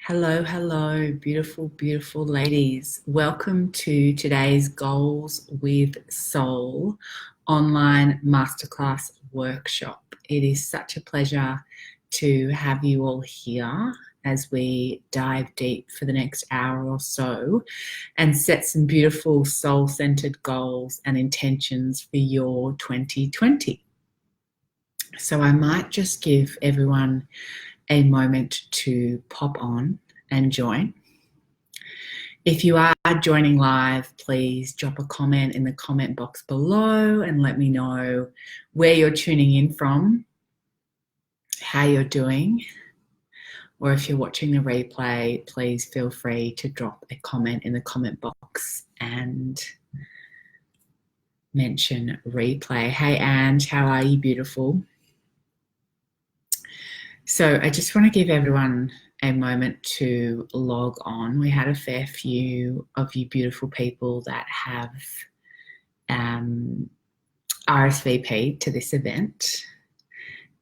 Hello, hello, beautiful, beautiful ladies. Welcome to today's Goals with Soul online masterclass workshop. It is such a pleasure to have you all here as we dive deep for the next hour or so and set some beautiful soul-centered goals and intentions for your 2020. So I might just give everyone a moment to pop on and join. If you are joining live, please drop a comment in the comment box below and let me know where you're tuning in from, how you're doing, or if you're watching the replay, please feel free to drop a comment in the comment box and mention replay. Hey Ange, how are you, beautiful? So I just want to give everyone a moment to log on. We had a fair few of you beautiful people that have RSVP'd to this event.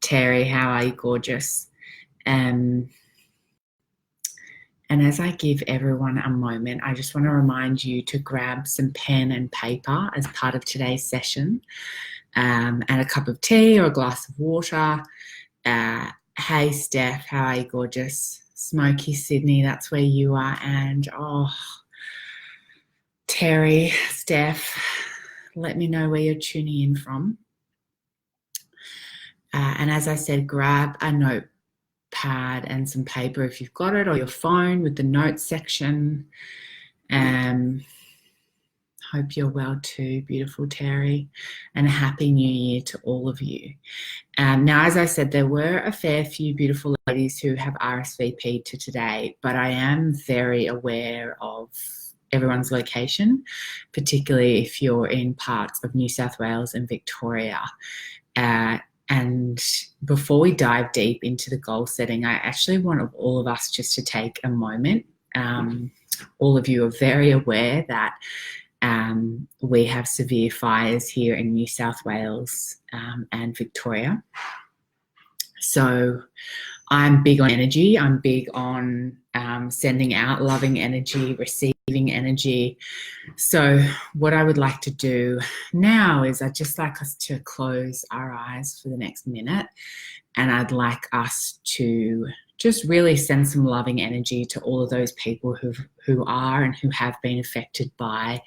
Terry, how are you, gorgeous? And as I give everyone a moment, I just want to remind you to grab some pen and paper as part of today's session, and a cup of tea or a glass of water. Hey, Steph, how are you, gorgeous? Smoky Sydney, that's where you are. And Terry, Steph, let me know where you're tuning in from. And as I said, grab a notepad and some paper if you've got it, or your phone with the notes section. Hope you're well too, beautiful Terry, and a happy new year to all of you. Now, as I said, there were a fair few beautiful ladies who have RSVP'd to today, but I am very aware of everyone's location, particularly if you're in parts of New South Wales and Victoria. And before we dive deep into the goal setting, I actually want all of us just to take a moment. All of you are very aware that we have severe fires here in New South Wales and Victoria. So I'm big on energy. I'm big on sending out loving energy, receiving energy. So what I would like to do now is I'd just like us to close our eyes for the next minute, and I'd like us to just really send some loving energy to all of those people who are and who have been affected by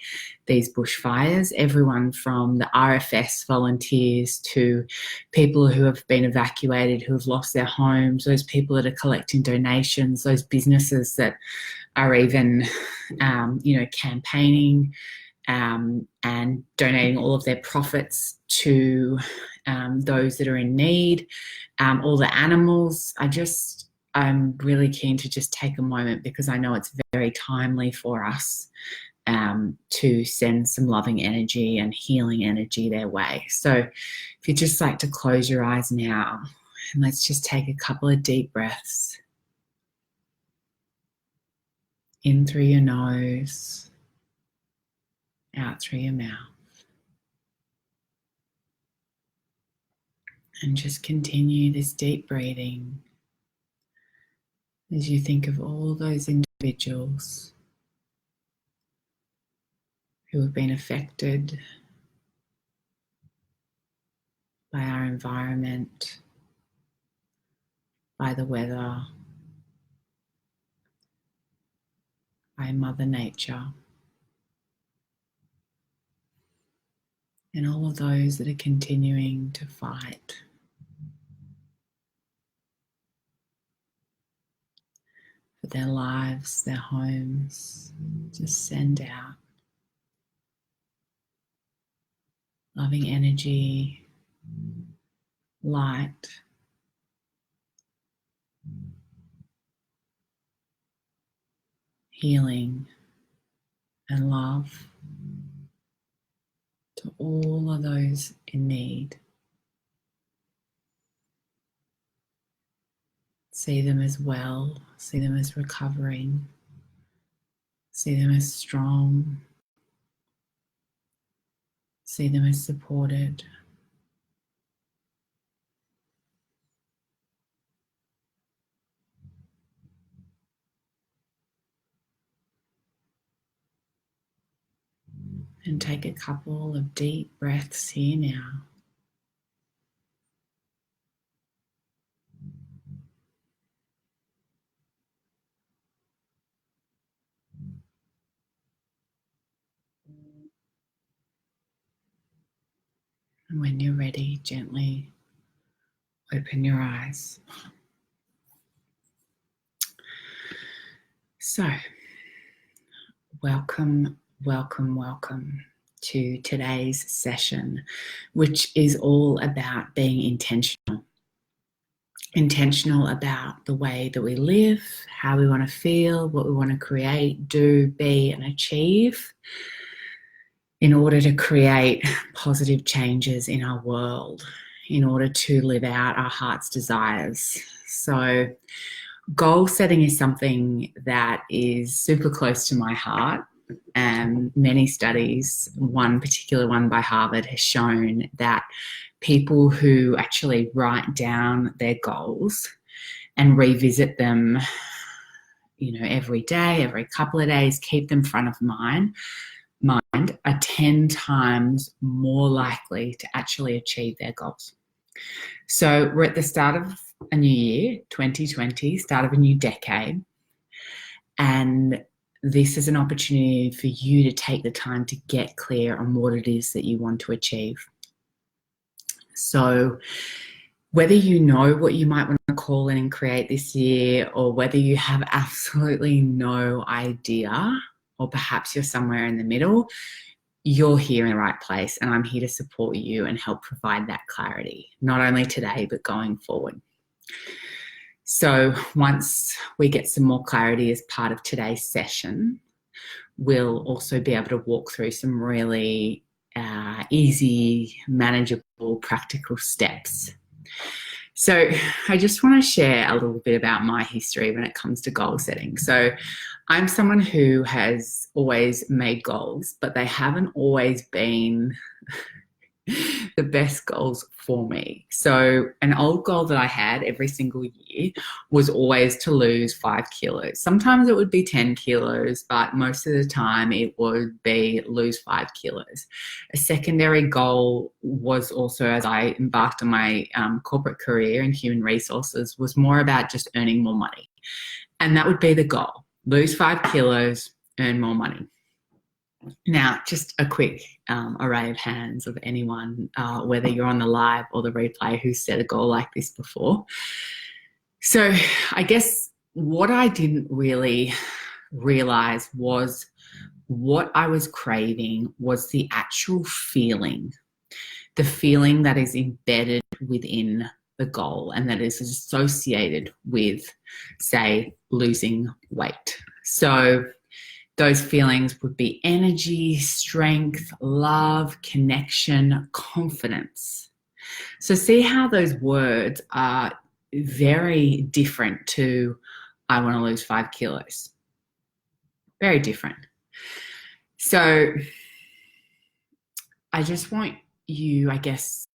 these bushfires. Everyone from the RFS volunteers to people who have been evacuated, who have lost their homes, those people that are collecting donations, those businesses that are even, campaigning and donating all of their profits to those that are in need, all the animals. I'm really keen to just take a moment because I know it's very timely for us to send some loving energy and healing energy their way. So if you'd just like to close your eyes now, and let's just take a couple of deep breaths. In through your nose, out through your mouth. And just continue this deep breathing as you think of all those individuals who have been affected by our environment, by the weather, by Mother Nature, and all of those that are continuing to fight for their lives, their homes. Just send out loving energy, light, healing, and love to all of those in need. See them as well, see them as recovering, see them as strong, see them as supported. And take a couple of deep breaths here now. And when you're ready, gently open your eyes. So, welcome to today's session, which is all about being intentional. Intentional about the way that we live, how we want to feel, what we want to create, do, be, and achieve in order to create positive changes in our world, in order to live out our heart's desires. So, goal setting is something that is super close to my heart. And many studies, one particular one by Harvard, has shown that people who actually write down their goals and revisit them, every day, every couple of days, keep them front of mind, are 10 times more likely to actually achieve their goals. So we're at the start of a new year, 2020, start of a new decade, and this is an opportunity for you to take the time to get clear on what it is that you want to achieve. So whether you know what you might want to call in and create this year, or whether you have absolutely no idea, or perhaps you're somewhere in the middle, you're here in the right place, and I'm here to support you and help provide that clarity, not only today, but going forward. So once we get some more clarity as part of today's session, we'll also be able to walk through some really easy, manageable, practical steps. So I just want to share a little bit about my history when it comes to goal setting. So I'm someone who has always made goals, but they haven't always been the best goals for me. So an old goal that I had every single year was always to lose 5 kilos. Sometimes it would be 10 kilos, but most of the time it would be lose 5 kilos. A secondary goal was also, as I embarked on my corporate career in human resources, was more about just earning more money. And that would be the goal: lose 5 kilos, earn more money. Now, just a quick array of hands of anyone, whether you're on the live or the replay, who's set a goal like this before. So I guess what I didn't really realize was what I was craving was the actual feeling, the feeling that is embedded within the goal and that is associated with, say, losing weight. So those feelings would be energy, strength, love, connection, confidence. So see how those words are very different to I want to lose 5 kilos. Very different. So I just want you, I guess,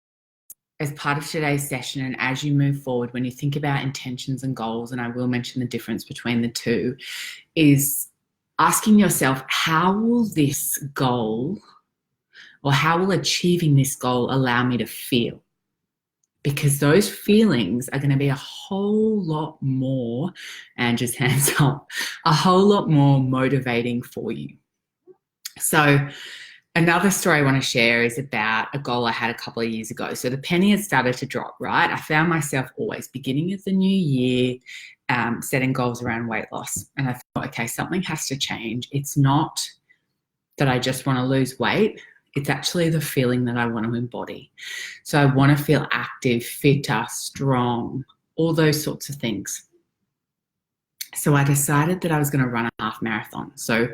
as part of today's session and as you move forward, when you think about intentions and goals, and I will mention the difference between the two, is asking yourself, how will this goal, or how will achieving this goal allow me to feel? Because those feelings are going to be a whole lot more, and just hands up, a whole lot more motivating for you. So another story I want to share is about a goal I had a couple of years ago. So the penny had started to drop, right? I found myself always beginning of the new year, setting goals around weight loss. And I thought, okay, something has to change. It's not that I just want to lose weight. It's actually the feeling that I want to embody. So I want to feel active, fitter, strong, all those sorts of things. So I decided that I was going to run a half marathon. So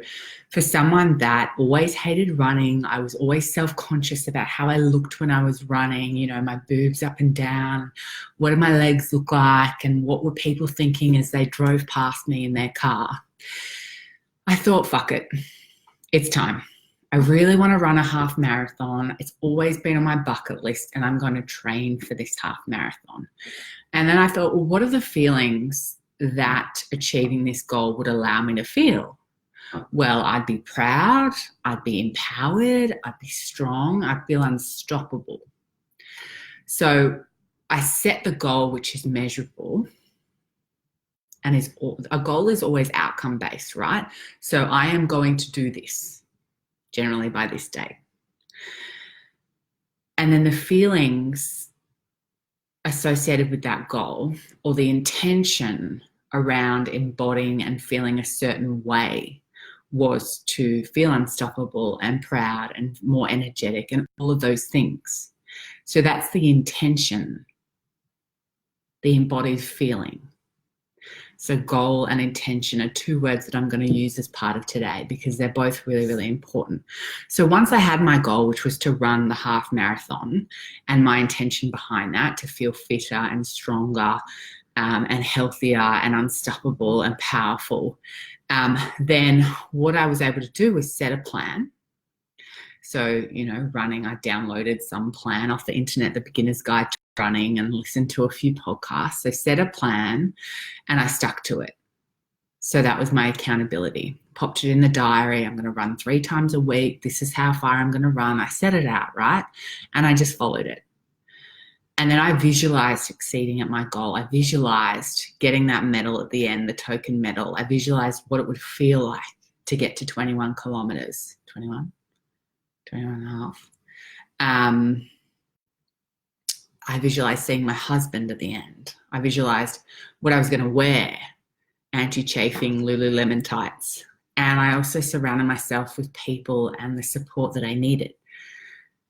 for someone that always hated running, I was always self-conscious about how I looked when I was running, my boobs up and down, what did my legs look like, and what were people thinking as they drove past me in their car. I thought, fuck it, it's time. I really want to run a half marathon. It's always been on my bucket list, and I'm going to train for this half marathon. And then I thought, well, what are the feelings that achieving this goal would allow me to feel? Well, I'd be proud, I'd be empowered, I'd be strong, I'd feel unstoppable. So I set the goal, which is measurable, and a goal is always outcome based, right? So I am going to do this generally by this date. And then the feelings associated with that goal, or the intention around embodying and feeling a certain way, was to feel unstoppable and proud and more energetic and all of those things. So that's the intention, the embodied feeling. So goal and intention are two words that I'm going to use as part of today because they're both really, really important. So once I had my goal, which was to run the half marathon, and my intention behind that to feel fitter and stronger and healthier and unstoppable and powerful, then what I was able to do was set a plan. So, running, I downloaded some plan off the internet, the Beginner's Guide to Running, and listened to a few podcasts. So set a plan and I stuck to it. So that was my accountability. Popped it in the diary. I'm going to run 3 times a week. This is how far I'm going to run. I set it out, right? And I just followed it. And then I visualized succeeding at my goal. I visualized getting that medal at the end, the token medal. I visualized what it would feel like to get to 21 kilometers. 21 and a half. I visualized seeing my husband at the end. I visualized what I was going to wear, anti-chafing Lululemon tights. And I also surrounded myself with people and the support that I needed.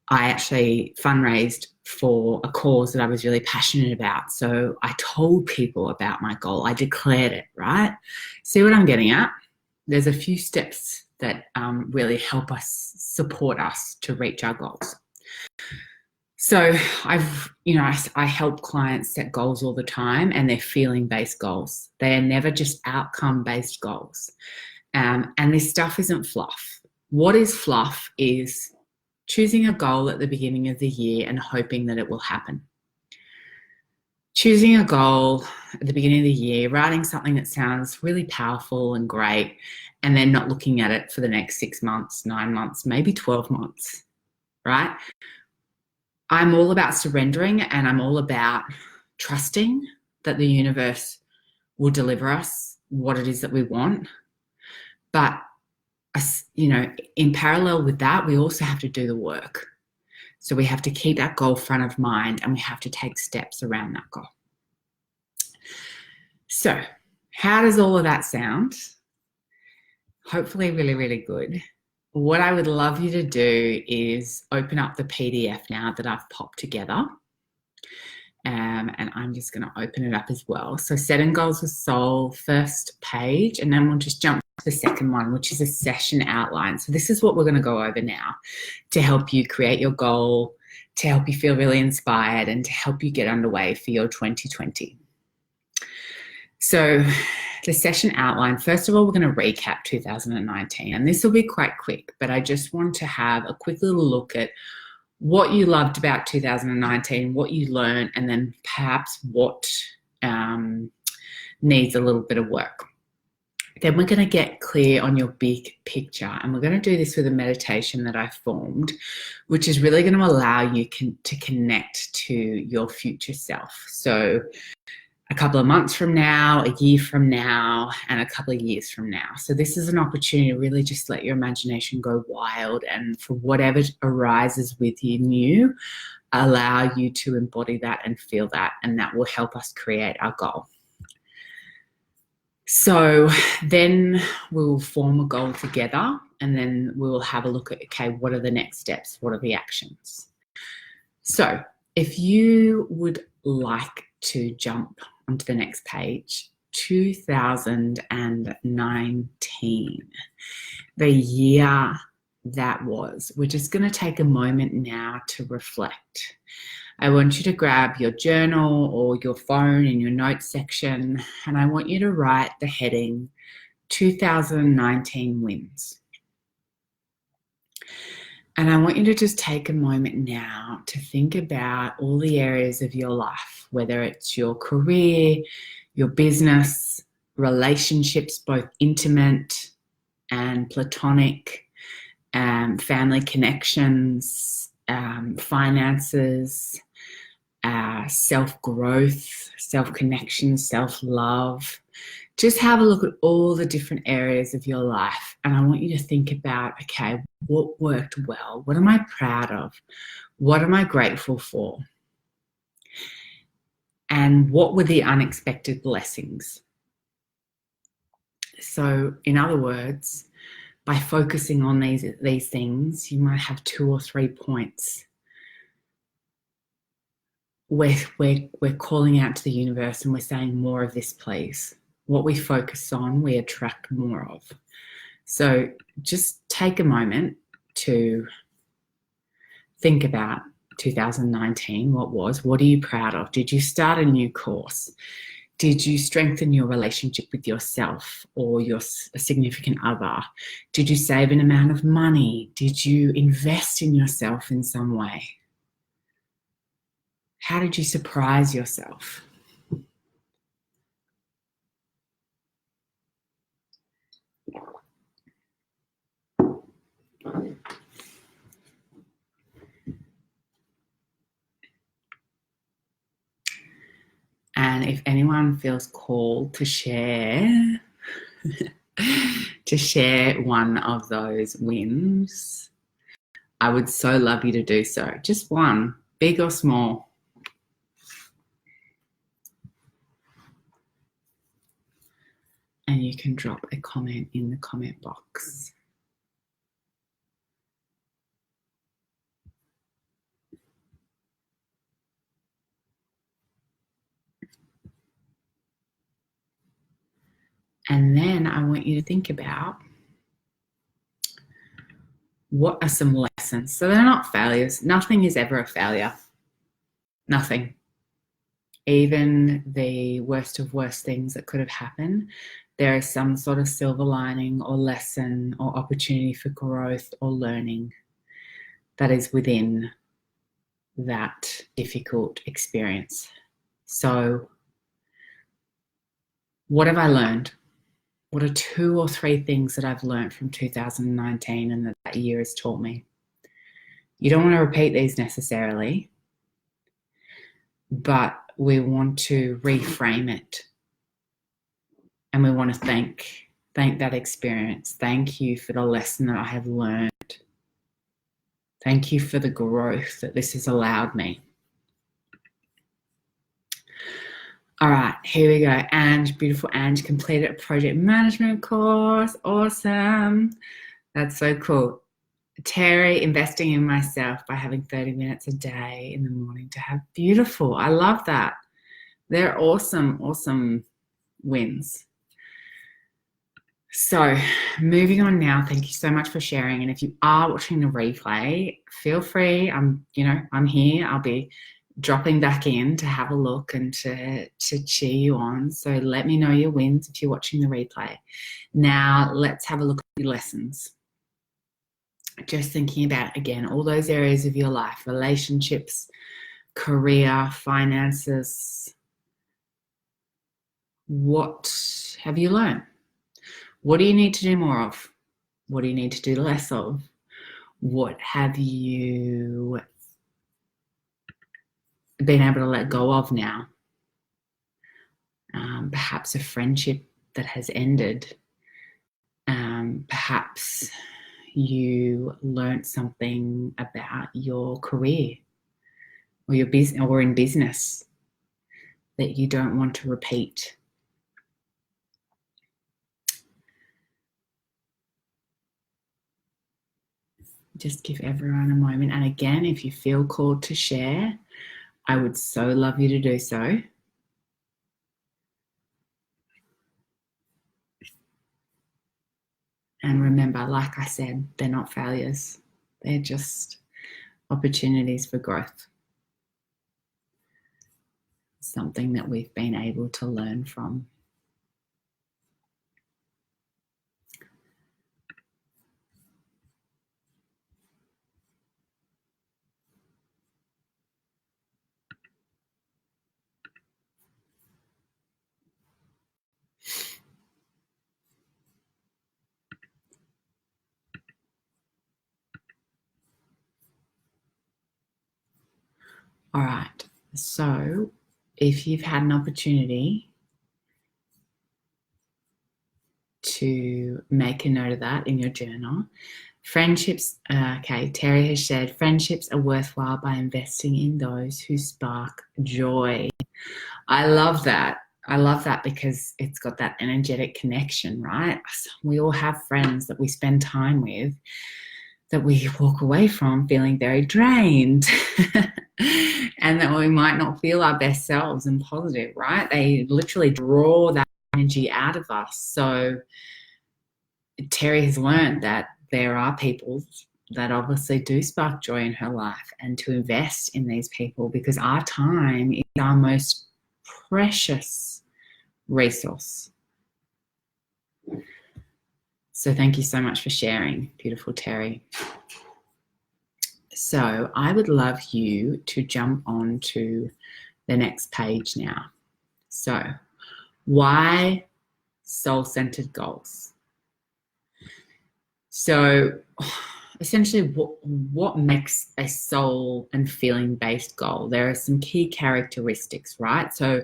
I actually fundraised for a cause that I was really passionate about. So I told people about my goal. I declared it, right? See what I'm getting at? There's a few steps that really help us, support us to reach our goals. So I help clients set goals all the time, and they're feeling-based goals. They are never just outcome-based goals. And this stuff isn't fluff. What is fluff is choosing a goal at the beginning of the year and hoping that it will happen. Choosing a goal at the beginning of the year, writing something that sounds really powerful and great, and then not looking at it for the next 6 months, 9 months, maybe 12 months, right? I'm all about surrendering, and I'm all about trusting that the universe will deliver us what it is that we want. But, in parallel with that, we also have to do the work. So we have to keep that goal front of mind, and we have to take steps around that goal. So how does all of that sound? Hopefully really, really good. What I would love you to do is open up the PDF now that I've popped together. And I'm just going to open it up as well. So Setting Goals with Soul, first page, and then we'll just jump to the second one, which is a session outline. So this is what we're going to go over now to help you create your goal, to help you feel really inspired, and to help you get underway for your 2020. So the session outline, first of all, we're going to recap 2019, and this will be quite quick, but I just want to have a quick little look at what you loved about 2019, what you learned, and then perhaps what needs a little bit of work. Then we're going to get clear on your big picture, and we're going to do this with a meditation that I formed, which is really going to allow you to connect to your future self. So a couple of months from now, a year from now, and a couple of years from now. So this is an opportunity to really just let your imagination go wild, and for whatever arises with you new, allow you to embody that and feel that, and that will help us create our goal. So then we'll form a goal together, and then we'll have a look at, okay, what are the next steps? What are the actions? So if you would like to jump onto the next page, 2019, the year that was. We're just going to take a moment now to reflect. I want you to grab your journal or your phone in your notes section, and I want you to write the heading 2019 wins. And I want you to just take a moment now to think about all the areas of your life, whether it's your career, your business, relationships, both intimate and platonic, family connections, finances, self-growth, self-connection, self-love. Just have a look at all the different areas of your life. And I want you to think about, okay, what worked well? What am I proud of? What am I grateful for? And what were the unexpected blessings? So, in other words, by focusing on these things, you might have 2 or 3 points where we're calling out to the universe and we're saying more of this, please. What we focus on, we attract more of. So just take a moment to think about 2019. What are you proud of? Did you start a new course? Did you strengthen your relationship with yourself or your significant other? Did you save an amount of money? Did you invest in yourself in some way? How did you surprise yourself? And if anyone feels called to share, one of those wins, I would so love you to do so. Just one, big or small. And you can drop a comment in the comment box. And then I want you to think about what are some lessons. So they're not failures. Nothing is ever a failure. Nothing. Even the worst of worst things that could have happened, there is some sort of silver lining or lesson or opportunity for growth or learning that is within that difficult experience. So what have I learned? What are 2 or 3 things that I've learned from 2019 and that year has taught me? You don't want to repeat these necessarily, but we want to reframe it. And we want to thank that experience. Thank you for the lesson that I have learned. Thank you for the growth that this has allowed me. All right, here we go. Ange, beautiful Ange, completed a project management course. Awesome. That's so cool. Terry, investing in myself by having 30 minutes a day in the morning to have beautiful. I love that. They're awesome, awesome wins. So moving on now, thank you so much for sharing. And if you are watching the replay, feel free. I'm here. I'll be dropping back in to have a look and to cheer you on. So let me know your wins if you're watching the replay. Now let's have a look at your lessons. Just thinking about, again, all those areas of your life, relationships, career, finances. What have you learned? What do you need to do more of? What do you need to do less of? What have you been able to let go of now? Perhaps a friendship that has ended. Perhaps you learned something about your career or your business or in business that you don't want to repeat. Just give everyone a moment. And again, if you feel called to share, I would so love you to do so. And remember, like I said, they're not failures. They're just opportunities for growth. Something that we've been able to learn from. All right. So if you've had an opportunity to make a note of that in your journal, friendships, okay, Terry has shared, friendships are worthwhile by investing in those who spark joy. I love that. I love that because it's got that energetic connection, right? We all have friends that we spend time with that we walk away from feeling very drained and that we might not feel our best selves and positive, right? They literally draw that energy out of us. So Terry has learned that there are people that obviously do spark joy in her life, and to invest in these people, because our time is our most precious resource. So thank you so much for sharing, beautiful Terry. So I would love you to jump on to the next page now. So why soul-centered goals? So essentially what makes a soul and feeling-based goal? There are some key characteristics, right? So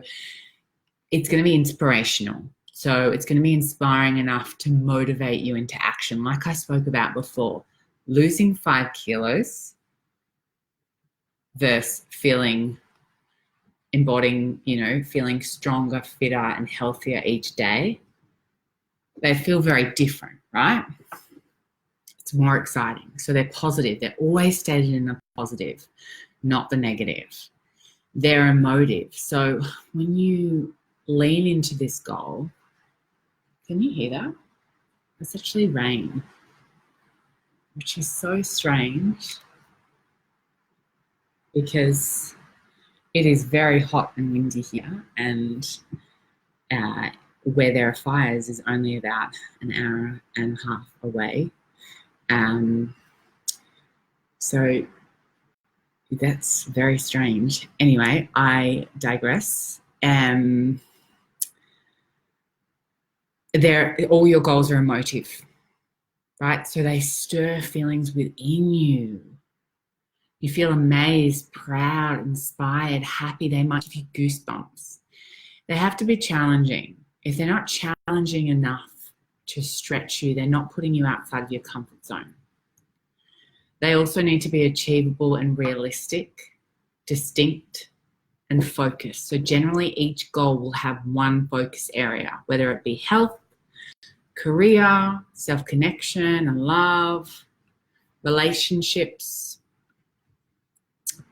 it's going to be inspirational. So it's going to be inspiring enough to motivate you into action. Like I spoke about before, losing 5 kilos versus embodying, feeling stronger, fitter, and healthier each day. They feel very different, right? It's more exciting. So they're positive. They're always stated in the positive, not the negative. They're emotive. So when you lean into this goal, can you hear that? It's actually rain, which is so strange because it is very hot and windy here, and where there are fires is only about an hour and a half away. So that's very strange. Anyway, I digress. All your goals are emotive, right? So they stir feelings within you. You feel amazed, proud, inspired, happy. They might give you goosebumps. They have to be challenging. If they're not challenging enough to stretch you, they're not putting you outside of your comfort zone. They also need to be achievable and realistic, distinct, and focused. So generally each goal will have one focus area, whether it be health, career, self-connection and love, relationships,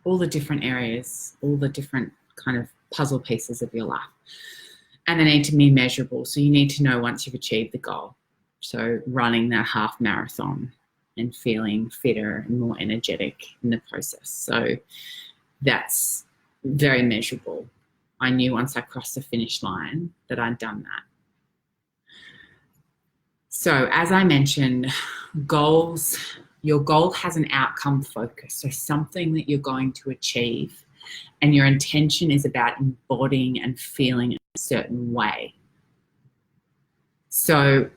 all the different areas, all the different kind of puzzle pieces of your life. And they need to be measurable. So you need to know once you've achieved the goal. So running that half marathon and feeling fitter and more energetic in the process. So that's very measurable. I knew once I crossed the finish line that I'd done that. So as I mentioned, goals, your goal has an outcome focus. So something that you're going to achieve, and your intention is about embodying and feeling a certain way. So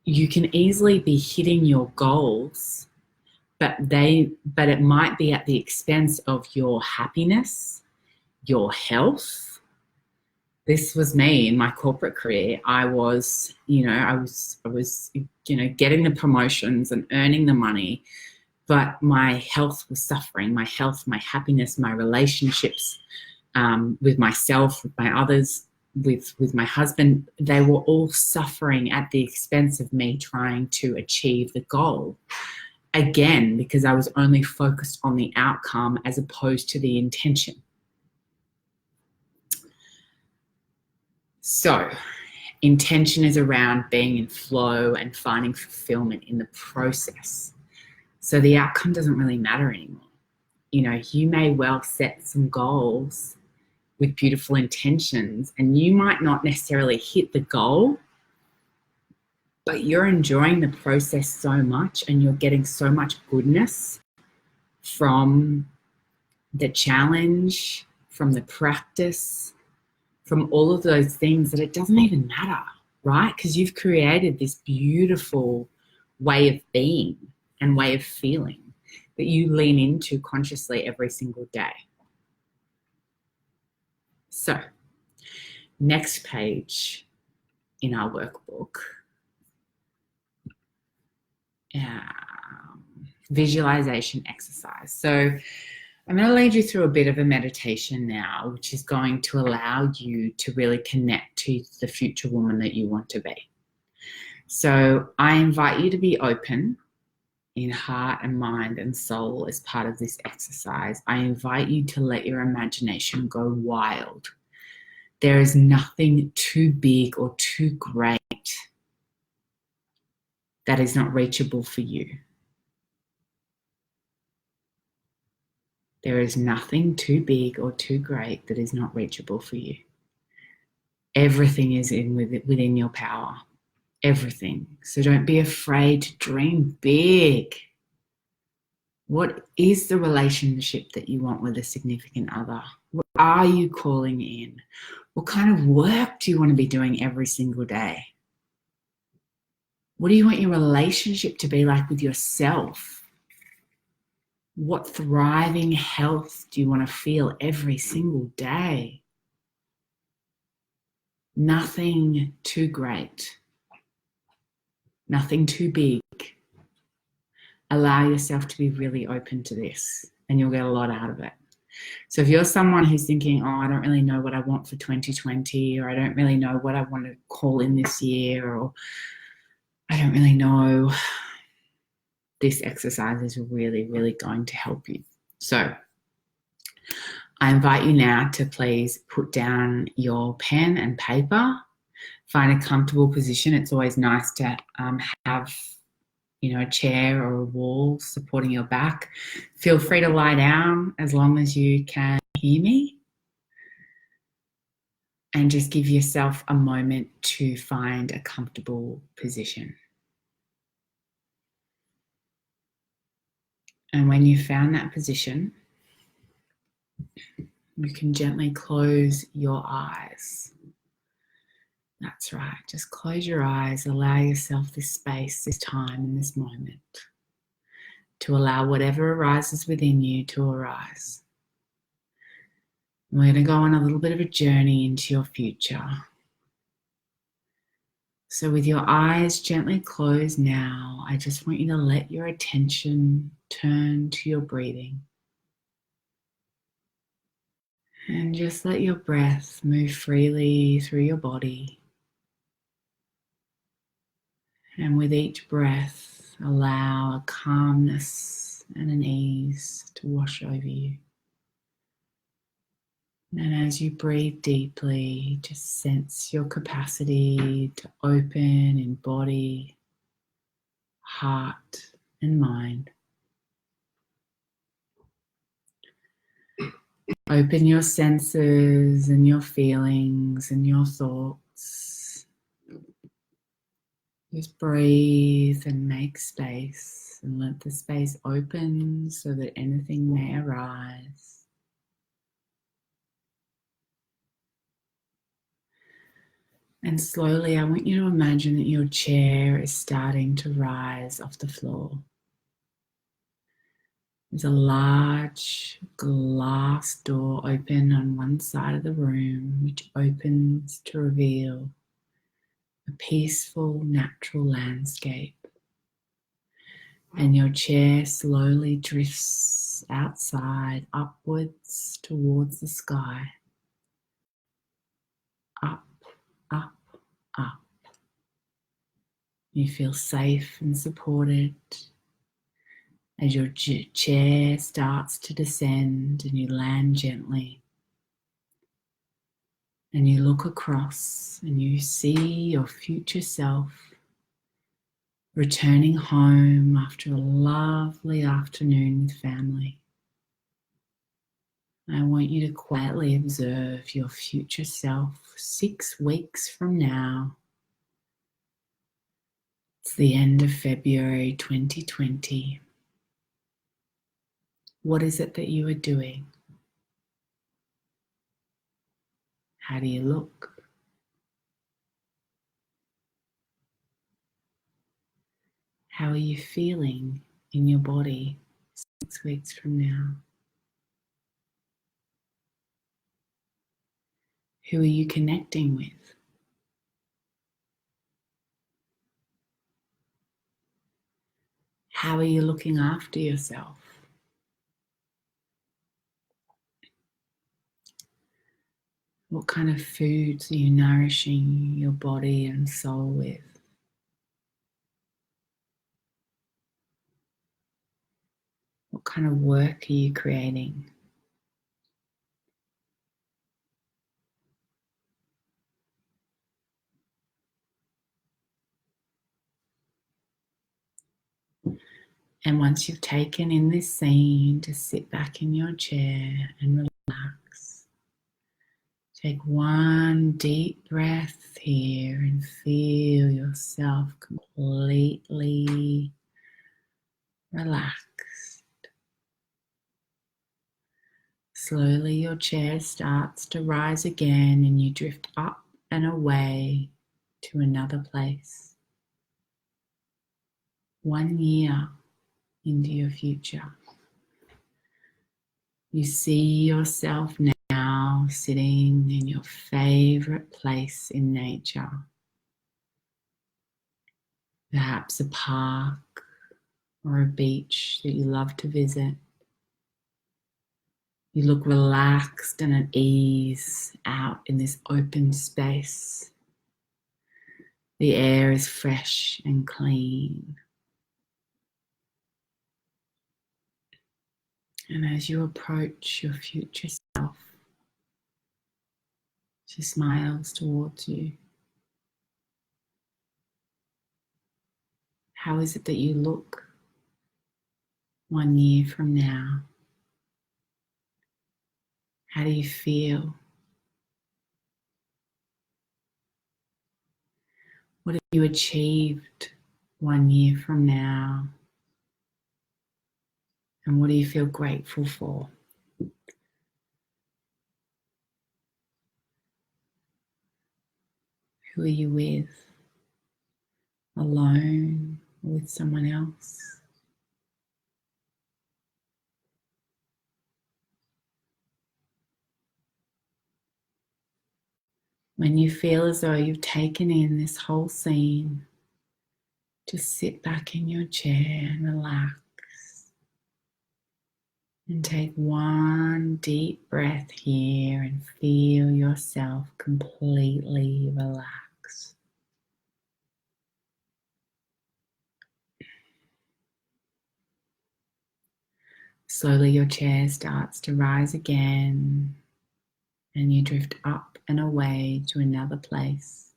you can easily be hitting your goals, but it might be at the expense of your happiness, your health. This was me in my corporate career. I was getting the promotions and earning the money, but my health was suffering. My health, my happiness, my relationships with myself, with my others, with my husband, they were all suffering at the expense of me trying to achieve the goal. Again, because I was only focused on the outcome as opposed to the intention. So intention is around being in flow and finding fulfillment in the process. So the outcome doesn't really matter anymore. You may well set some goals with beautiful intentions, and you might not necessarily hit the goal, but you're enjoying the process so much and you're getting so much goodness from the challenge, from the practice, from all of those things, that it doesn't even matter, right? Because you've created this beautiful way of being and way of feeling. that you lean into consciously every single day. So, next page in our workbook, visualization exercise. So I'm going to lead you through a bit of a meditation now, which is going to allow you to really connect to the future woman that you want to be. So I invite you to be open in heart and mind and soul as part of this exercise. I invite you to let your imagination go wild. There is nothing too big or too great that is not reachable for you. There is nothing too big or too great that is not reachable for you. Everything is within your power. Everything. So don't be afraid to dream big. What is the relationship that you want with a significant other? What are you calling in? What kind of work do you want to be doing every single day? What do you want your relationship to be like with yourself? What thriving health do you want to feel every single day? Nothing too great. Nothing too big. Allow yourself to be really open to this and you'll get a lot out of it. So if you're someone who's thinking, oh, I don't really know what I want for 2020, or I don't really know what I want to call in this year, or I don't really know, this exercise is really, really going to help you. So I invite you now to please put down your pen and paper, find a comfortable position. It's always nice to have a chair or a wall supporting your back. Feel free to lie down as long as you can hear me. And just give yourself a moment to find a comfortable position. And when you've found that position, you can gently close your eyes. That's right. Just close your eyes. Allow yourself this space, this time, and this moment to allow whatever arises within you to arise. We're going to go on a little bit of a journey into your future. So with your eyes gently closed now, I just want you to let your attention turn to your breathing. And just let your breath move freely through your body. And with each breath, allow a calmness and an ease to wash over you. And as you breathe deeply, just sense your capacity to open in body, heart, and mind. Open your senses and your feelings and your thoughts. Just breathe and make space and let the space open so that anything may arise. And slowly, I want you to imagine that your chair is starting to rise off the floor. There's a large glass door open on one side of the room, which opens to reveal a peaceful, natural landscape. And your chair slowly drifts outside, upwards towards the sky. Up, up, up. You feel safe and supported as your chair starts to descend and you land gently. And you look across and you see your future self returning home after a lovely afternoon with family. I want you to quietly observe your future self 6 weeks from now. It's the end of February 2020. What is it that you are doing? How do you look? How are you feeling in your body 6 weeks from now? Who are you connecting with? How are you looking after yourself? What kind of foods are you nourishing your body and soul with? What kind of work are you creating? And once you've taken in this scene, just sit back in your chair and relax. Take one deep breath here and feel yourself completely relaxed. Slowly your chair starts to rise again and you drift up and away to another place. 1 year into your future. You see yourself now sitting in your favorite place in nature. Perhaps a park or a beach that you love to visit. You look relaxed and at ease out in this open space. The air is fresh and clean. And as you approach your future self, she smiles towards you. How is it that you look 1 year from now? How do you feel? What have you achieved 1 year from now? And what do you feel grateful for? Who are you with? Alone or with someone else? When you feel as though you've taken in this whole scene, just sit back in your chair and relax. And take one deep breath here and feel yourself completely relax. Slowly your chair starts to rise again and you drift up and away to another place.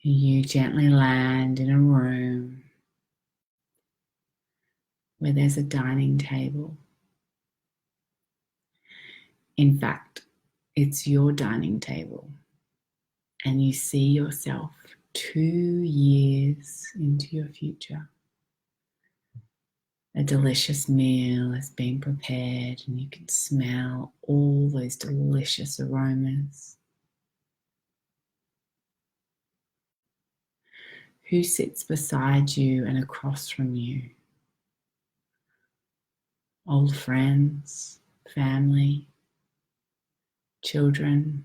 You gently land in a room where there's a dining table. In fact, it's your dining table, and you see yourself 2 years into your future. A delicious meal has been prepared, and you can smell all those delicious aromas. Who sits beside you and across from you? Old friends, family, children,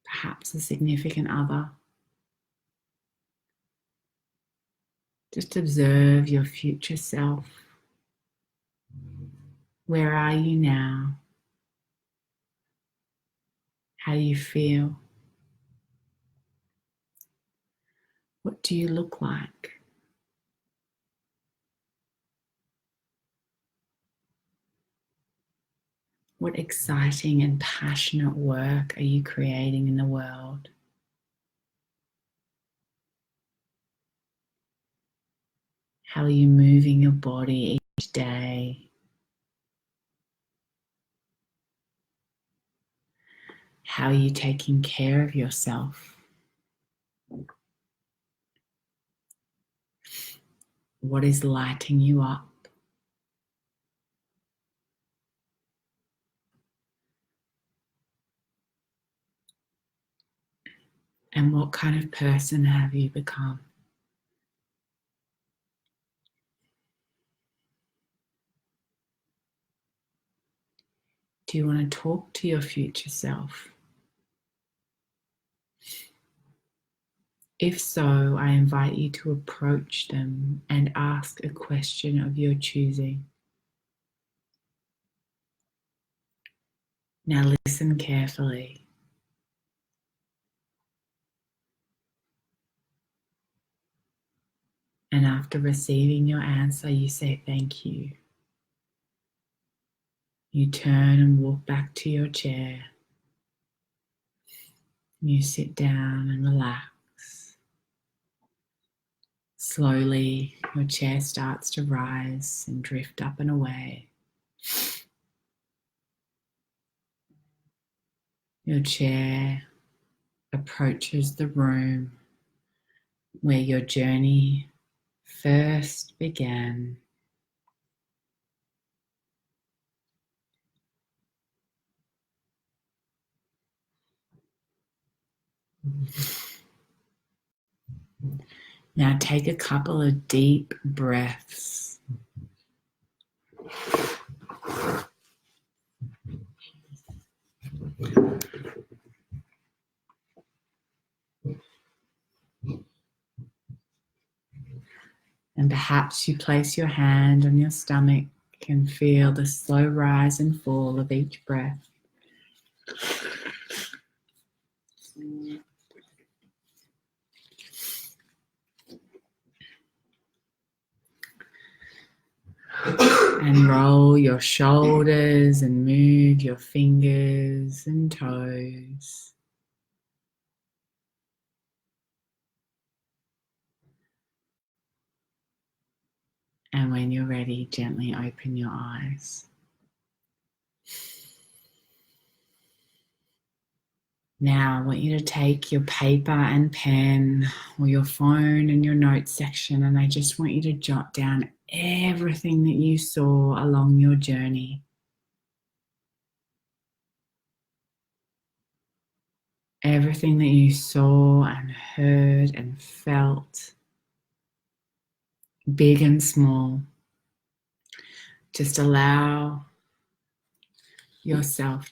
perhaps a significant other. Just observe your future self. Where are you now? How do you feel? What do you look like? What exciting and passionate work are you creating in the world? How are you moving your body each day? How are you taking care of yourself? What is lighting you up? And what kind of person have you become? Do you want to talk to your future self? If so, I invite you to approach them and ask a question of your choosing. Now listen carefully. And after receiving your answer, you say thank you. You turn and walk back to your chair. You sit down and relax. Slowly, your chair starts to rise and drift up and away. Your chair approaches the room where your journey first began. Now take a couple of deep breaths. And perhaps you place your hand on your stomach and feel the slow rise and fall of each breath. And roll your shoulders and move your fingers and toes. And when you're ready, gently open your eyes. Now I want you to take your paper and pen or your phone and your notes section, and I just want you to jot down everything that you saw along your journey. Everything that you saw and heard and felt, big and small. Just allow yourself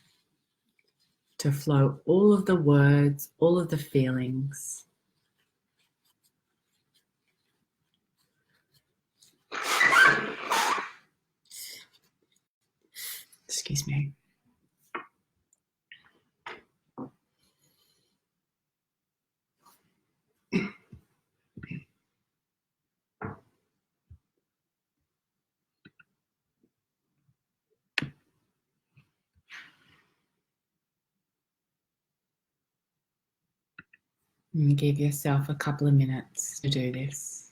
to flow all of the words, all of the feelings. Excuse me. And give yourself a couple of minutes to do this.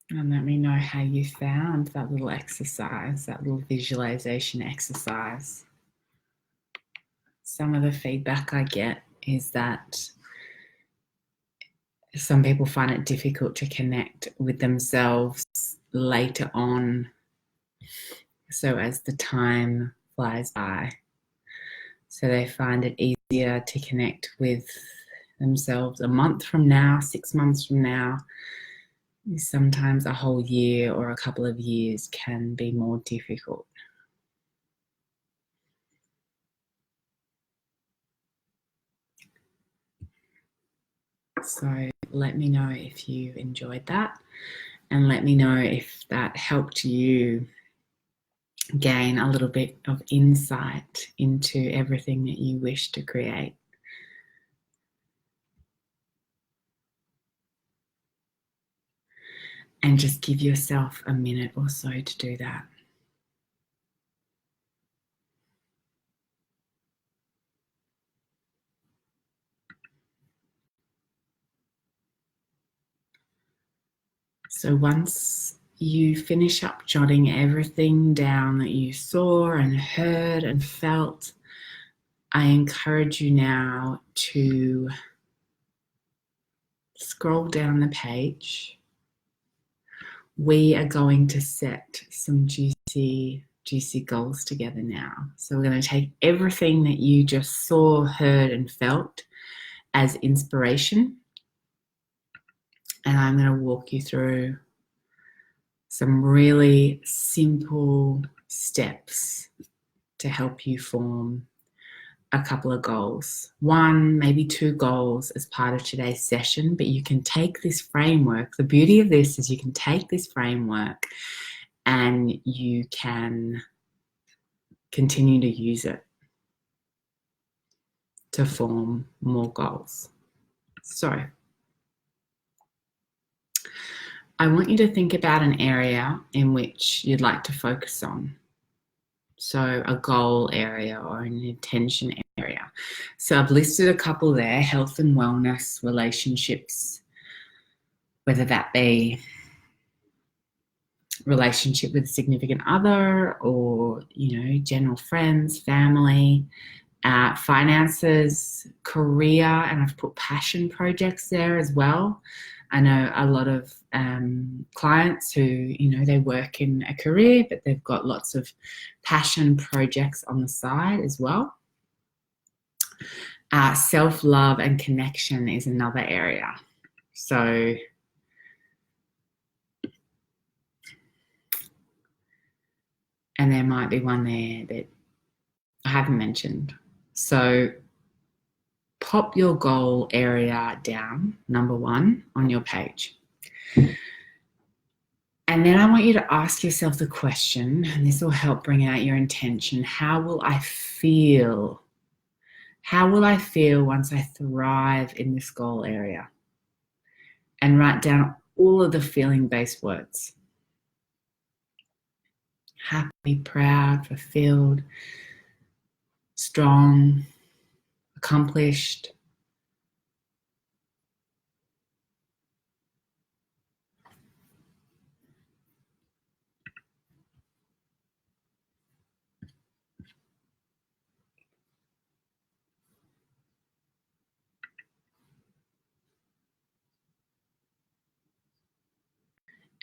And let me know how you found that little exercise, that little visualization exercise. Some of the feedback I get is that some people find it difficult to connect with themselves later on. So as the time flies by, so they find it easier to connect with themselves a month from now, 6 months from now. Sometimes a whole year or a couple of years can be more difficult. So let me know if you enjoyed that, and let me know if that helped you gain a little bit of insight into everything that you wish to create. And just give yourself a minute or so to do that. So once you finish up jotting everything down that you saw and heard and felt, I encourage you now to scroll down the page. We are going to set some juicy goals together now. So we're going to take everything that you just saw, heard, and felt as inspiration. And I'm going to walk you through some really simple steps to help you form a couple of goals. One, maybe 2 goals as part of today's session, but you can take this framework. The beauty of this is you can take this framework and you can continue to use it to form more goals. So I want you to think about an area in which you'd like to focus on. So a goal area or an intention area. So I've listed a couple there: health and wellness, relationships, whether that be relationship with a significant other or, general friends, family, finances, career, and I've put passion projects there as well. I know a lot of clients who, they work in a career, but they've got lots of passion projects on the side as well. Self-love and connection is another area. So and there might be one there that I haven't mentioned. So pop your goal area down, number 1, on your page. And then I want you to ask yourself the question, and this will help bring out your intention: how will I feel? How will I feel once I thrive in this goal area? And write down all of the feeling-based words. Happy, proud, fulfilled, strong, accomplished.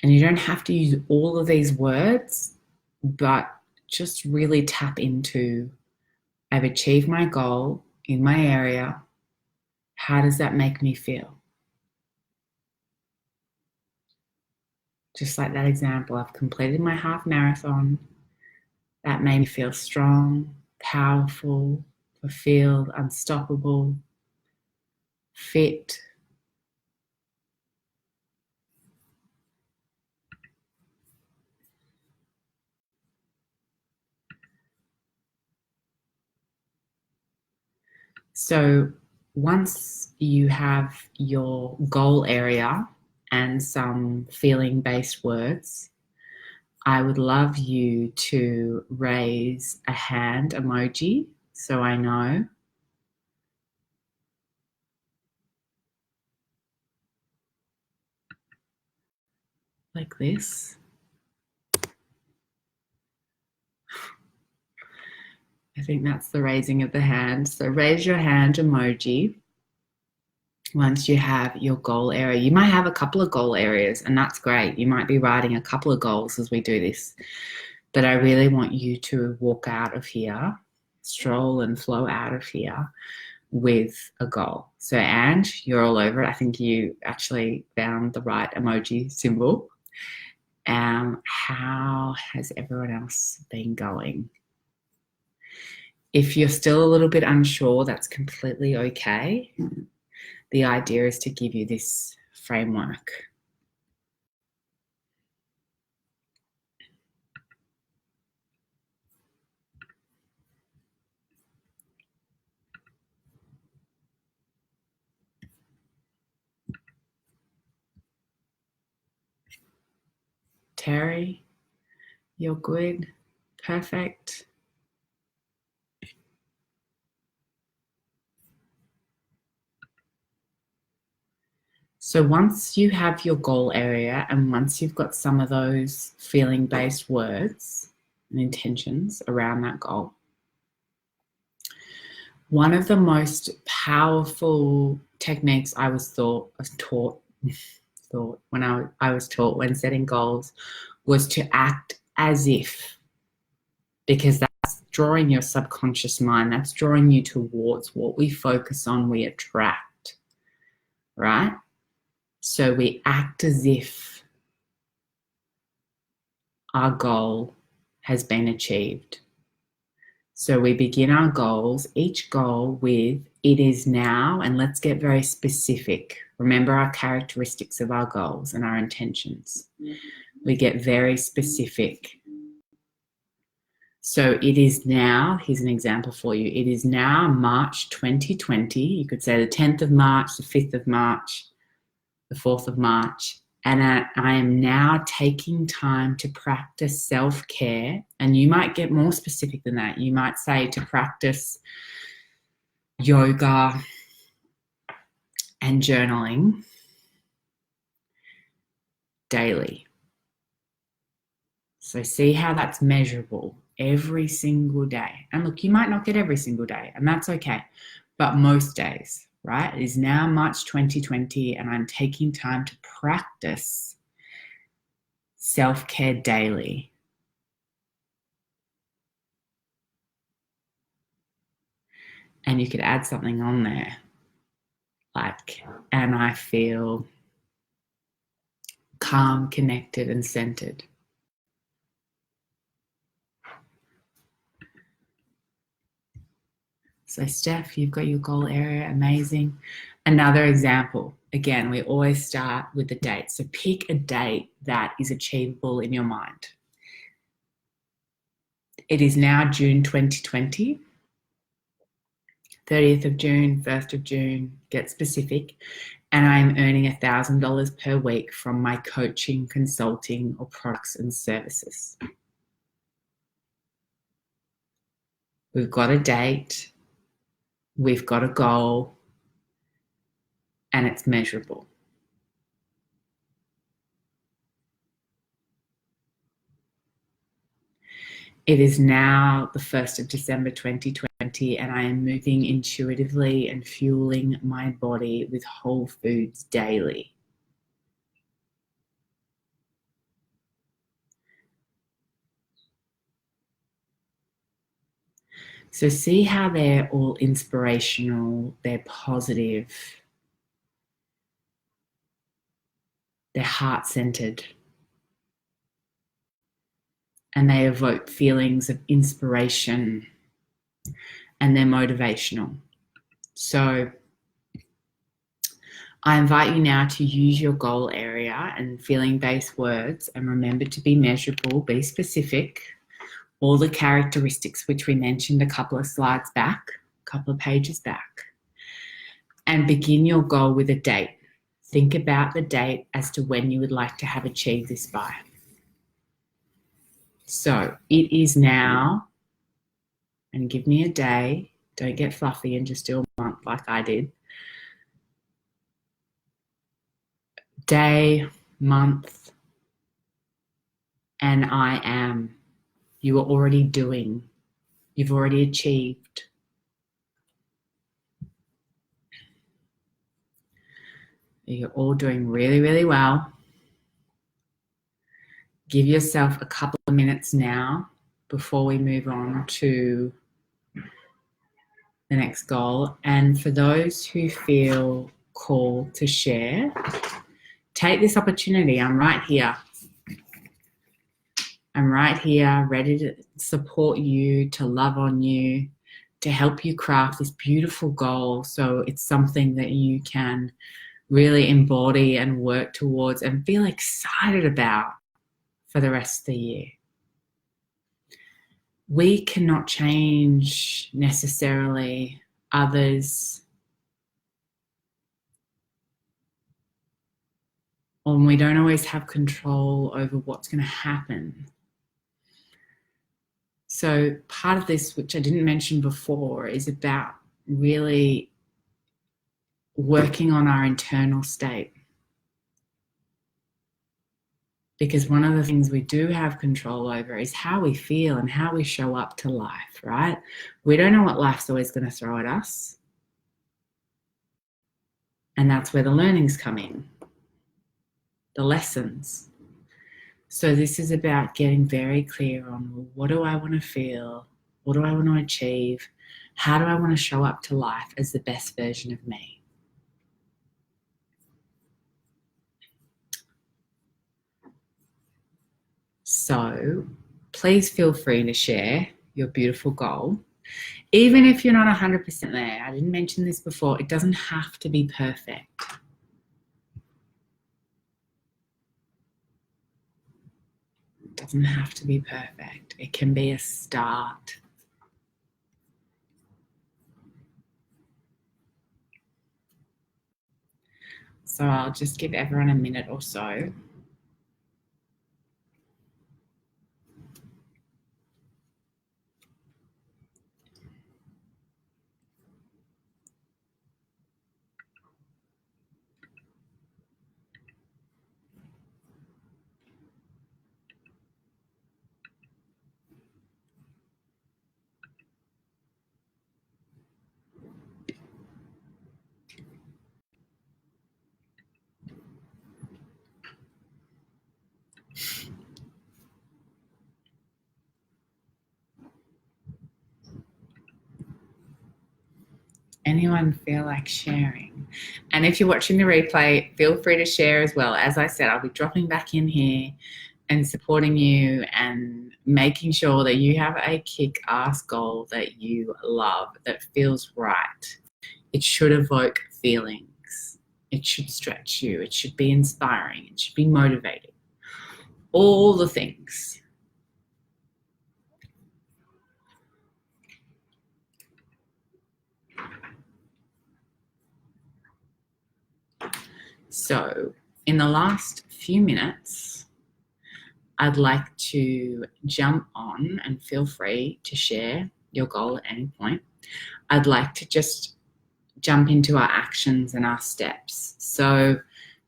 And you don't have to use all of these words, but just really tap into, I've achieved my goal in my area. How does that make me feel? Just like that example, I've completed my half marathon. That made me feel strong, powerful, fulfilled, unstoppable, fit. So once you have your goal area and some feeling-based words, I would love you to raise a hand emoji so I know. Like this. I think that's the raising of the hand. So raise your hand emoji once you have your goal area. You might have a couple of goal areas, and that's great. You might be writing a couple of goals as we do this. But I really want you to walk out of here, stroll and flow out of here with a goal. So Ange, you're all over it. I think you actually found the right emoji symbol. How has everyone else been going? If you're still a little bit unsure, that's completely okay. The idea is to give you this framework. Terry, you're good. Perfect. So once you have your goal area and once you've got some of those feeling-based words and intentions around that goal, one of the most powerful techniques I was taught when setting goals was to act as if, because that's drawing your subconscious mind, that's drawing you towards what we focus on, we attract, right? So we act as if our goal has been achieved. So we begin our goals, each goal with "it is now," and let's get very specific. Remember our characteristics of our goals and our intentions. We get very specific. So it is now, here's an example for you. It is now March 2020. You could say the 10th of March, the 5th of March, the 4th of March. And I am now taking time to practice self-care. And you might get more specific than that. You might say to practice yoga and journaling daily. So see how that's measurable every single day. And look, you might not get every single day, and that's okay. But most days, right? It is now March 2020, and I'm taking time to practice self-care daily. And you could add something on there, like, and I feel calm, connected, and centered. So Steph, you've got your goal area, amazing. Another example, again, we always start with the date. So pick a date that is achievable in your mind. It is now June 2020, 30th of June, 1st of June, get specific. And I'm earning $1,000 per week from my coaching, consulting, or products and services. We've got a date, we've got a goal, and it's measurable. It is now the 1st of December 2020, and I am moving intuitively and fueling my body with whole foods daily. So see how they're all inspirational, they're positive, they're heart-centered, and they evoke feelings of inspiration, and they're motivational. So I invite you now to use your goal area and feeling-based words, and remember to be measurable, be specific, all the characteristics which we mentioned a couple of slides back, a couple of pages back, and begin your goal with a date. Think about the date as to when you would like to have achieved this by. So it is now, and give me a day, don't get fluffy and just do a month like I did. Day, month, and I am. You are already doing. You've already achieved. You're all doing really, really well. Give yourself a couple of minutes now before we move on to the next goal. And for those who feel called to share, take this opportunity. I'm right here. I'm right here, ready to support you, to love on you, to help you craft this beautiful goal so it's something that you can really embody and work towards and feel excited about for the rest of the year. We cannot change necessarily others, or we don't always have control over what's going to happen. So part of this, which I didn't mention before, is about really working on our internal state. Because one of the things we do have control over is how we feel and how we show up to life, right? We don't know what life's always going to throw at us. And that's where the learnings come in, the lessons. So this is about getting very clear on, well, what do I want to feel? What do I want to achieve? How do I want to show up to life as the best version of me? So please feel free to share your beautiful goal. Even if you're not 100% there, I didn't mention this before, it doesn't have to be perfect. It doesn't have to be perfect. It can be a start. So I'll just give everyone a minute or so. Anyone feel like sharing? And if you're watching the replay, feel free to share as well. As I said, I'll be dropping back in here and supporting you and making sure that you have a kick-ass goal that you love, that feels right. It should evoke feelings. It should stretch you. It should be inspiring. It should be motivating. All the things. So in the last few minutes, I'd like to jump on, and feel free to share your goal at any point. I'd like to just jump into our actions and our steps. So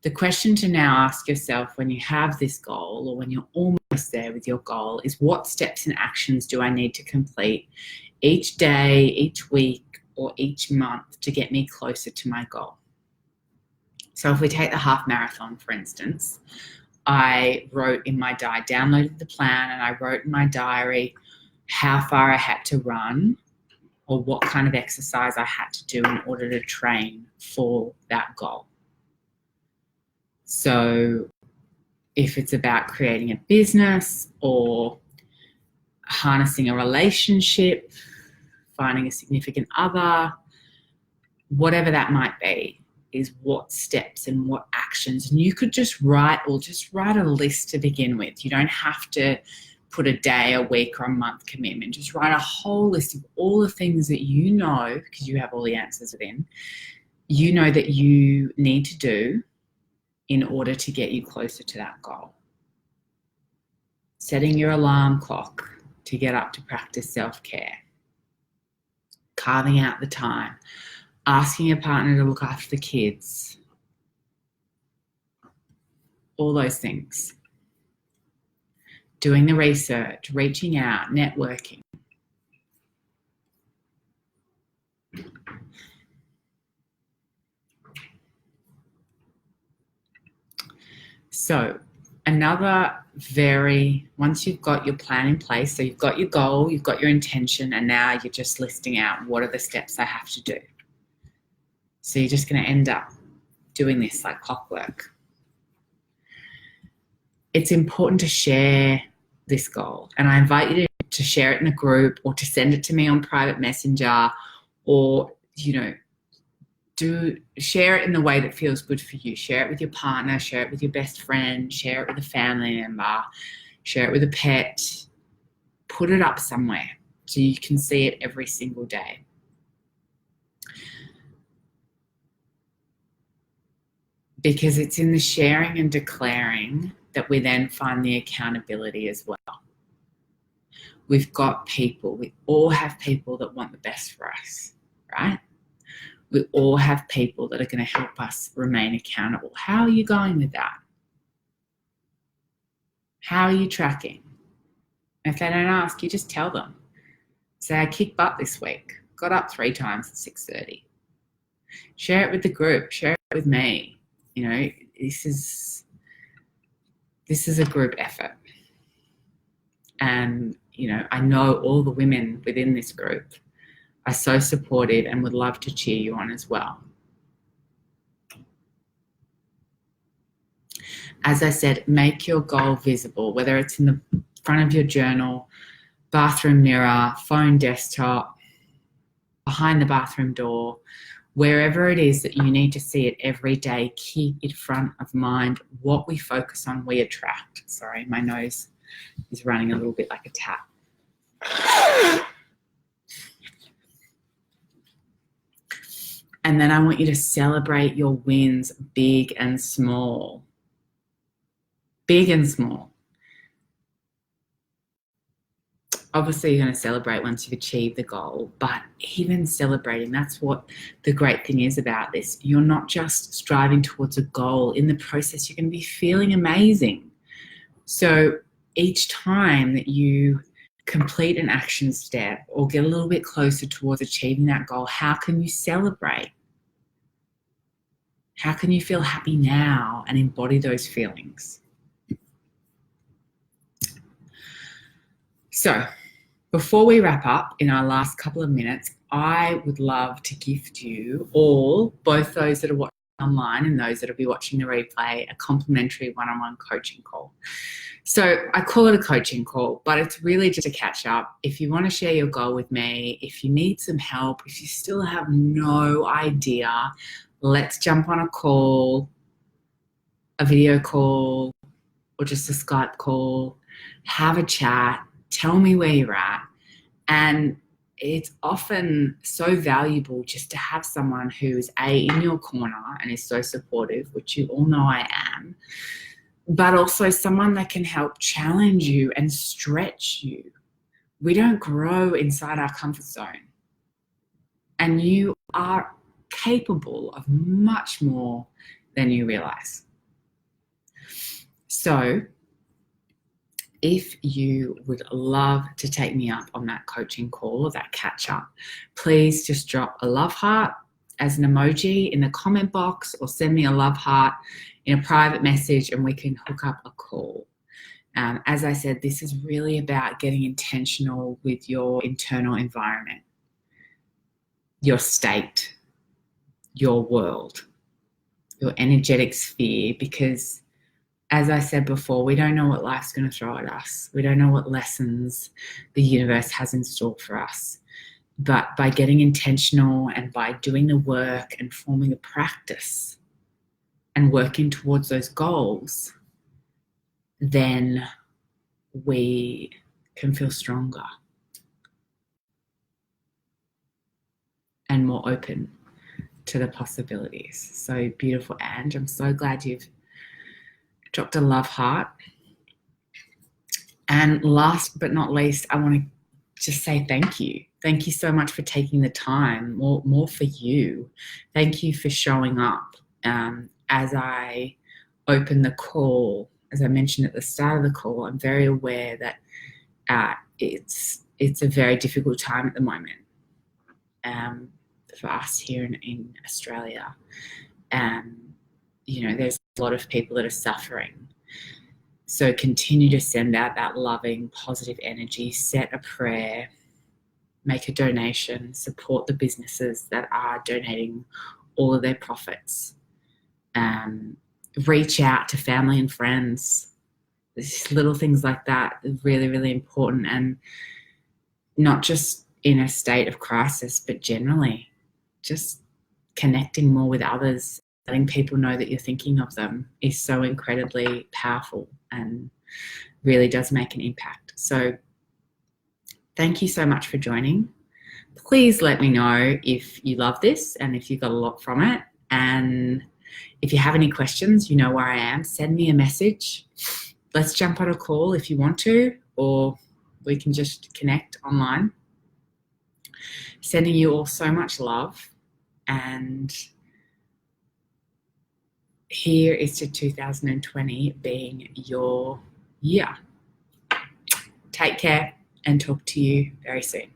the question to now ask yourself when you have this goal, or when you're almost there with your goal, is what steps and actions do I need to complete each day, each week, or each month to get me closer to my goal? So if we take the half marathon, for instance, I wrote in my diary, downloaded the plan, and I wrote in my diary how far I had to run or what kind of exercise I had to do in order to train for that goal. So if it's about creating a business or harnessing a relationship, finding a significant other, whatever that might be, is what steps and what actions. And you could just write a list to begin with. You don't have to put a day, a week, or a month commitment. Just write a whole list of all the things that you know, because you have all the answers within, you know that you need to do in order to get you closer to that goal. Setting your alarm clock to get up to practice self-care. Carving out the time. Asking your partner to look after the kids. All those things. Doing the research, reaching out, networking. So once you've got your plan in place, so you've got your goal, you've got your intention, and now you're just listing out what are the steps I have to do. So you're just going to end up doing this like clockwork. It's important to share this goal, and I invite you to share it in a group, or to send it to me on private messenger, or share it in the way that feels good for you. Share it with your partner, share it with your best friend, share it with a family member, share it with a pet. Put it up somewhere so you can see it every single day. Because it's in the sharing and declaring that we then find the accountability as well. We've got people, we all have people that want the best for us, right? We all have people that are going to help us remain accountable. How are you going with that? How are you tracking? And if they don't ask, you just tell them. Say, I kicked butt this week. Got up 3 times at 6:30. Share it with the group. Share it with me. This is a group effort. And, I know all the women within this group are so supportive and would love to cheer you on as well. As I said, make your goal visible, whether it's in the front of your journal, bathroom mirror, phone desktop, behind the bathroom door, wherever it is that you need to see it every day. Keep it front of mind. What we focus on, we attract. Sorry, my nose is running a little bit like a tap. And then I want you to celebrate your wins, big and small. Big and small. Obviously, you're going to celebrate once you've achieved the goal, but even celebrating, that's what the great thing is about this. You're not just striving towards a goal. In the process, you're going to be feeling amazing. So each time that you complete an action step or get a little bit closer towards achieving that goal, how can you celebrate? How can you feel happy now and embody those feelings? So, before we wrap up in our last couple of minutes, I would love to gift you all, both those that are watching online and those that will be watching the replay, a complimentary one-on-one coaching call. So I call it a coaching call, but it's really just a catch up. If you want to share your goal with me, if you need some help, if you still have no idea, let's jump on a call, a video call, or just a Skype call, have a chat. Tell me where you're at. And it's often so valuable just to have someone who is in your corner and is so supportive, which you all know I am, but also someone that can help challenge you and stretch you. We don't grow inside our comfort zone. And you are capable of much more than you realize. So, if you would love to take me up on that coaching call or that catch up, please just drop a love heart as an emoji in the comment box or send me a love heart in a private message and we can hook up a call. As I said, this is really about getting intentional with your internal environment, your state, your world, your energetic sphere, because as I said before, we don't know what life's going to throw at us. We don't know what lessons the universe has in store for us. But by getting intentional and by doing the work and forming a practice and working towards those goals, then we can feel stronger and more open to the possibilities. So beautiful, Ange. I'm so glad you've dropped a love heart. And last but not least, I want to just say thank you. Thank you so much for taking the time, more for you. Thank you for showing up. As I open the call, as I mentioned at the start of the call, I'm very aware that it's a very difficult time at the moment for us here in Australia. There's a lot of people that are suffering. So continue to send out that loving, positive energy, set a prayer, make a donation, support the businesses that are donating all of their profits. Reach out to family and friends. There's little things like that are really, really important, and not just in a state of crisis, but generally just connecting more with others. Letting people know that you're thinking of them is so incredibly powerful and really does make an impact. So thank you so much for joining. Please let me know if you love this and if you got a lot from it. And if you have any questions, you know where I am. Send me a message. Let's jump on a call if you want to, or we can just connect online. Sending you all so much love, and here is to 2020 being your year. Take care and talk to you very soon.